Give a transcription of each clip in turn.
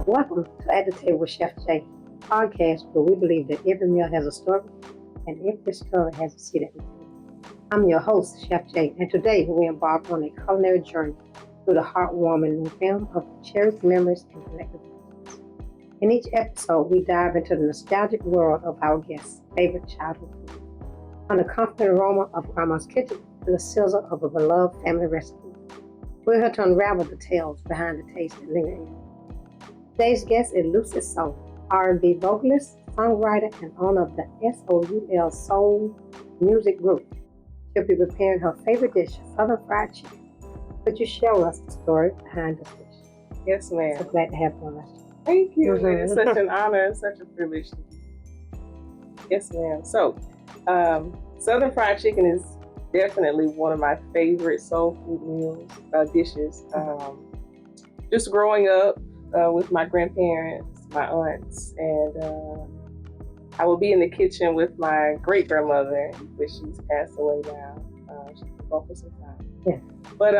Welcome to At the Table with Chef Jay, a podcast where we believe that every meal has a story and every story has a seat at the table. I'm your host, Chef Jay, and today we embark on a culinary journey through the heartwarming film of cherished memories and collective memories. In each episode, we dive into the nostalgic world of our guests' favorite childhood food, from the comforting aroma of Grandma's kitchen to the sizzle of a beloved family recipe. We're here to unravel the tales behind the taste that linger in. Today's guest is Luciid, R&B vocalist, songwriter, and owner of the SOUL Soul Music Group. She'll be preparing her favorite dish, Southern Fried Chicken. Could you show us the story behind this dish? Yes, ma'am. So glad to have you on us. Thank you. It's such an honor and such a privilege. Yes, ma'am. So, Southern Fried Chicken is definitely one of my favorite soul food meals, dishes. Just growing up with my grandparents, my aunts, and I would be in the kitchen with my great grandmother, but she's passed away now. She's been gone for some time. Yeah. But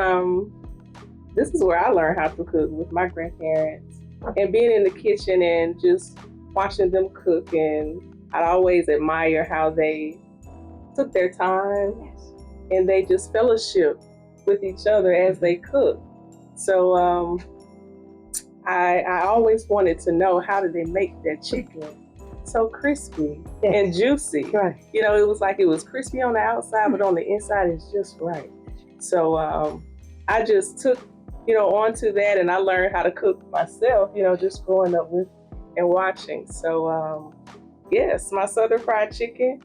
this is where I learned how to cook with my grandparents, and being in the kitchen and just watching them cook, and I'd always admire how they took their time and they just fellowship with each other as they cook. So I always wanted to know, how did they make their chicken so crispy and juicy? Right. You know, it was like it was crispy on the outside, but on the inside it's just right. So I just took, onto that, and I learned how to cook myself, just growing up with and watching. So yes, my Southern Fried Chicken.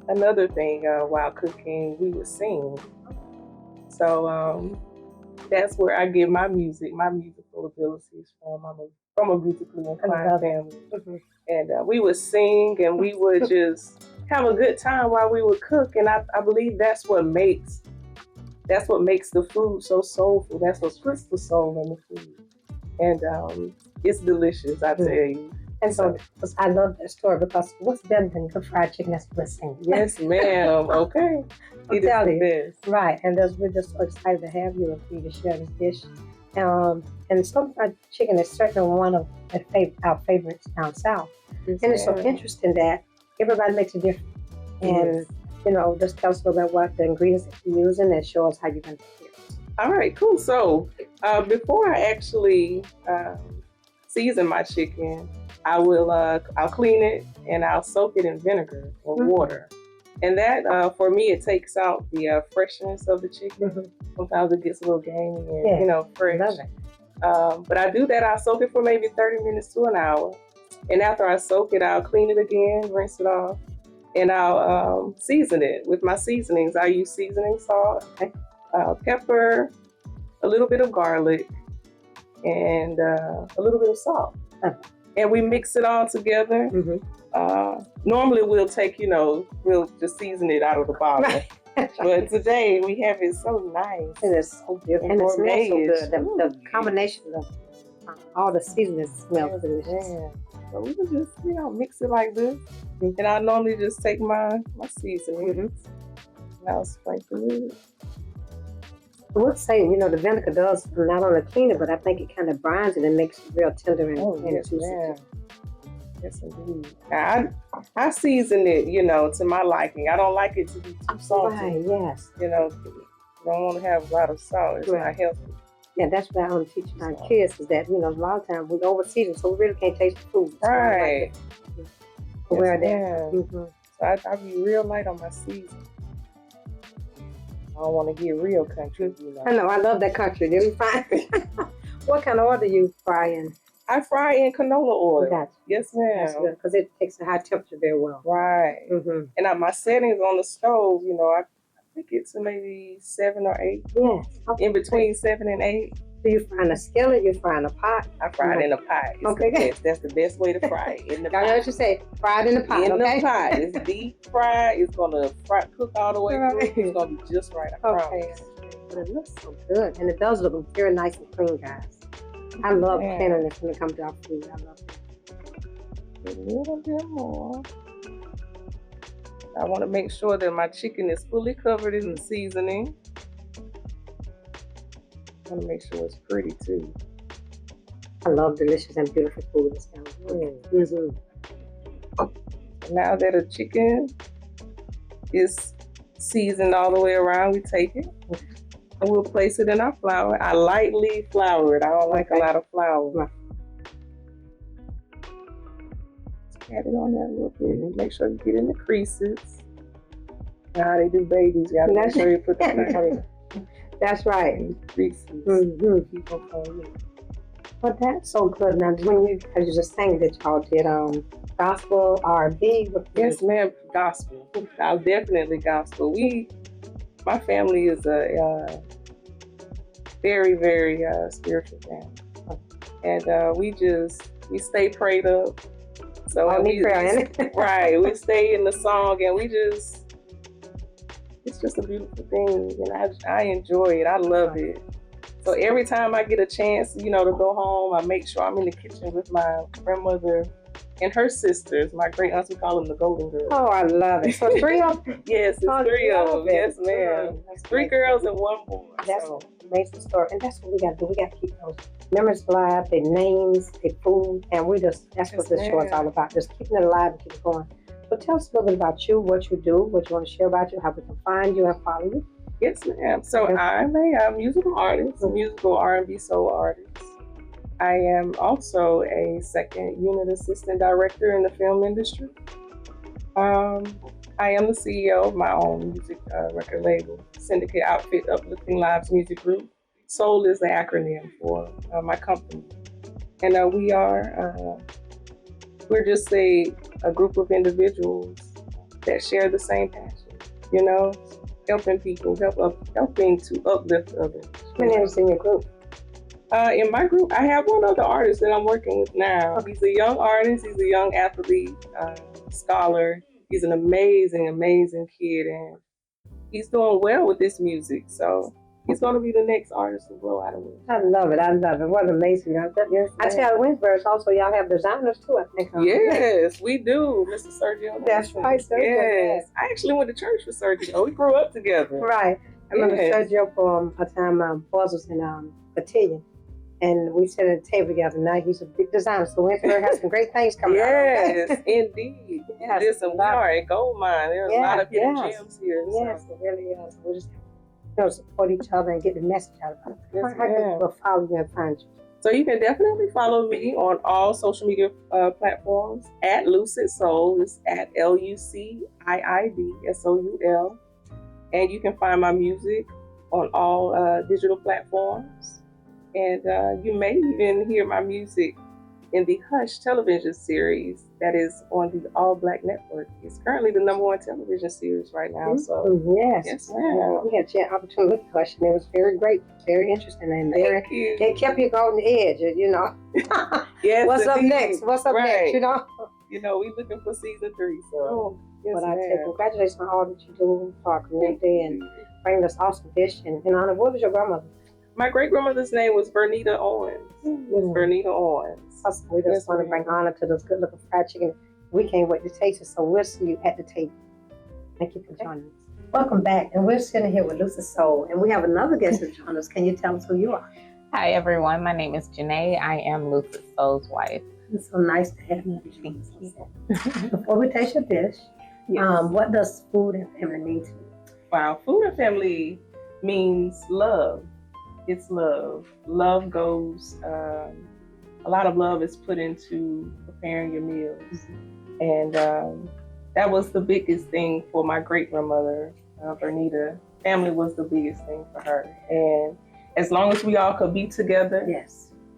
Another thing, while cooking, we would sing. So that's where I get my musical abilities from. I'm from a musically inclined family. Mm-hmm. And we would sing, and we would just have a good time while we would cook. And I believe that's what makes the food so soulful. That's what puts the soul in the food. And it's delicious, I tell you. And so I love that story, because what's better than good fried chicken that's listening? Yes, ma'am. Okay. I'll tell you. Right. And we're just so excited to have you and for you to share this dish. And Southern Fried Chicken is certainly one of our favorites down south. Yes, and it's so interesting that everybody makes it different. And, just tell us a little bit what the ingredients that you're using and show us how you're going to prepare it. All right, cool. So before I actually season my chicken, I'll clean it and I'll soak it in vinegar or water. And that, for me, it takes out the freshness of the chicken. Mm-hmm. Sometimes it gets a little gamey and, fresh. Love it. But I do that. I'll soak it for maybe 30 minutes to an hour. And after I soak it, I'll clean it again, rinse it off, and I'll season it with my seasonings. I use seasoning salt, pepper, a little bit of garlic, and a little bit of salt. And we mix it all together. Mm-hmm. Normally we'll take, we'll just season it out of the bottle. But today we have it so nice. It is so beautiful. And it smells so good. The combination of all the seasonings smells delicious. Yeah. So we can just, mix it like this. And I normally just take my seasoning and I'll sprinkle it. I would say, the vinegar does not only clean it, but I think it kind of brines it and makes it real tender and juicy. Yes, indeed. Now, I season it, to my liking. I don't like it to be too salty. Right, yes. I don't want to have a lot of salt. It's not healthy. Yeah, that's what I want to teach my kids, is that, a lot of times we over season, so we really can't taste the food. Right. So I be real light on my season. I don't want to get real country, I know, I love that country. Then we find what kind of oil do you fry in? I fry in canola oil. Gotcha. Yes, ma'am. Because it takes a high temperature very well. Right. Mm-hmm. And my settings on the stove, I think it's maybe 7 or 8. Yes. Okay. In between 7 and 8. Do you fry in a skillet? You fry in a pot? I fry it in a pot. That's the best way to fry it. In the pot. I know what you say. Fry it in the pot. In the pot. It's deep fried. It's gonna cook all the way through. It's gonna be just right. I promise. But it looks so good, and it does look very nice and clean, guys. I love cleanliness when it comes to our food. I love it. A little bit more. I want to make sure that my chicken is fully covered in the seasoning. want to make sure it's pretty too. I love delicious and beautiful food. Mm-hmm. Now that the chicken is seasoned all the way around, we take it and we'll place it in our flour. I lightly flour it. I don't like a lot of flour. Right. Add it on there a little bit and make sure you get in the creases. Now they do babies. You gotta make sure you put the That's right. creases. Mm-hmm. Keep on going. But that's so good. Now, when you just saying that y'all did gospel, R&B. Yes, ma'am. Gospel. Definitely gospel. My family is a very, very spiritual family, and we stay prayed up. So right, we stay in the song, and it's just a beautiful thing, and I enjoy it. I love it. So every time I get a chance, to go home, I make sure I'm in the kitchen with my grandmother and her sisters, my great aunts. We call them the Golden Girls. Oh, I love it. So 3 of them? Yes, it's 3 of them. Yes, ma'am. That's 3 girls and 1 boy. That's an amazing story. And that's what we got to do. We got to keep those memories alive, their names, their food. And that's what this show is all about. Just keeping it alive and keep it going. So tell us a little bit about you, what you do, what you want to share about you, how we can find you and follow you. Yes, ma'am. So I'm a musical artist, a musical R&B soul artist. I am also a second unit assistant director in the film industry. I am the CEO of my own music record label, Syndicate Outfit Uplifting Lives Music Group. SOUL is the acronym for my company. And we're just a group of individuals that share the same passion, helping people, helping to uplift others. How many is in your group? In my group, I have one other artist that I'm working with now. He's a young artist. He's a young athlete, scholar. He's an amazing, amazing kid, and he's doing well with this music. So he's going to be the next artist to blow out of it. I love it. What amazing. I tell Winsburg also, y'all have designers too, I think. Yes, we do, Mr. Sergio. That's right, Sergio. Yes. I actually went to church with Sergio. We grew up together. Right. I remember Sergio for a time, boys was in Cotillion. And we sit at the table together. Now he's a big designer. So Winsburg has some great things coming out. Yes, indeed. Yes, listen, we are a gold mine. There's a lot of hidden gems here. Yes, it really is. We just support each other and get the message out about it. Yes, How can people follow you and find you? So you can definitely follow me on all social media platforms at Luciid Soul. It's at LuciidSoul. And you can find my music on all digital platforms. And you may even hear my music in the Hush television series that is on the All Black Network. It's currently the #1 television series right now. So yes, ma'am. We had an opportunity to look at Hush, and it was very great, very interesting, and it kept you on the edge. Yes. What's up next? What's up next? We looking for season 3. So but I say congratulations on all that you do for our community and bringing this awesome dish. And in honor, what was your grandmother? My great-grandmother's name was Bernita Owens. Bernita Owens. We just want to bring honor to this good-looking fried chicken. We can't wait to taste it, so we'll see you at the table. Thank you for joining us. Welcome back, and we're sitting here with Luciid Soul, and we have another guest that joined us. Can you tell us who you are? Hi, everyone. My name is Janae. I am Luciid Soul's wife. It's so nice to have you. Before we taste your dish, what does food and family mean to you? Wow, food and family means love. It's love. Love goes, a lot of love is put into preparing your meals. And that was the biggest thing for my great-grandmother, Bernita. Family was the biggest thing for her. And as long as we all could be together,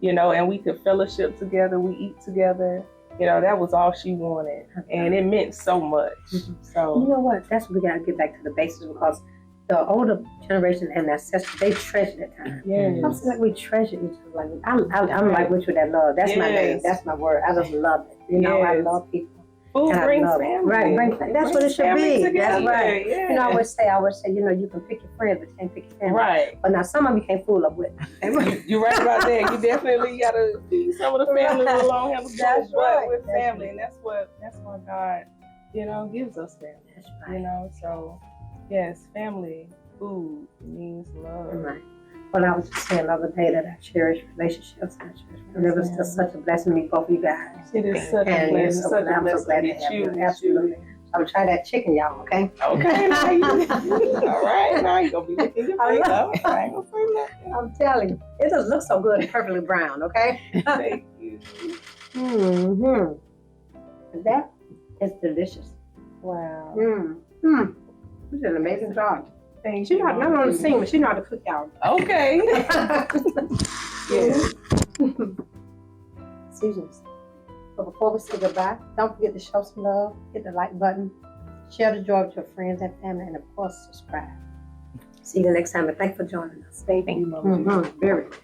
and we could fellowship together, we eat together, that was all she wanted. And it meant so much. So you know what? That's what we got to get back to the basics, because the older generation and ancestors, they treasure that time. Yes. I feel like we treasure each other. I'm like with you, that love. That's my name. That's my word. I just love it. I love people. Food brings family. Right, that's what it should be. That's right. Yeah. I always say, you can pick your friends, but you can't pick your family. Right. But now some of you can't fool up with. You're right about that. You definitely got to feed some of the family along, have a good with family. And that's why God, gives us family. That's right. So yes, family, food means love. Right. Well, I was just saying the other day that I cherish relationships and I cherish, and it was just such a blessing to meet both of you guys. It is such a And blessing. so Such a I'm so blessing glad to to meet have you. you. Absolutely. I'm trying that chicken, y'all, okay? Okay, now you, all right, now you gonna be looking your face up. I ain't gonna say nothing. I'm telling you, it just looks so good and perfectly brown, okay? Thank you. Mm-hmm. And that is delicious. Wow. Mm-hmm. You did an amazing job. Thank She you. not on the sing, but she know how to cook, y'all. Okay. Yeah. Seasons. But before we say goodbye, don't forget to show some love, hit the like button, share the joy with your friends and family, and of course, subscribe. See you next time, and thanks for joining us. Thank you, Mama. Very much.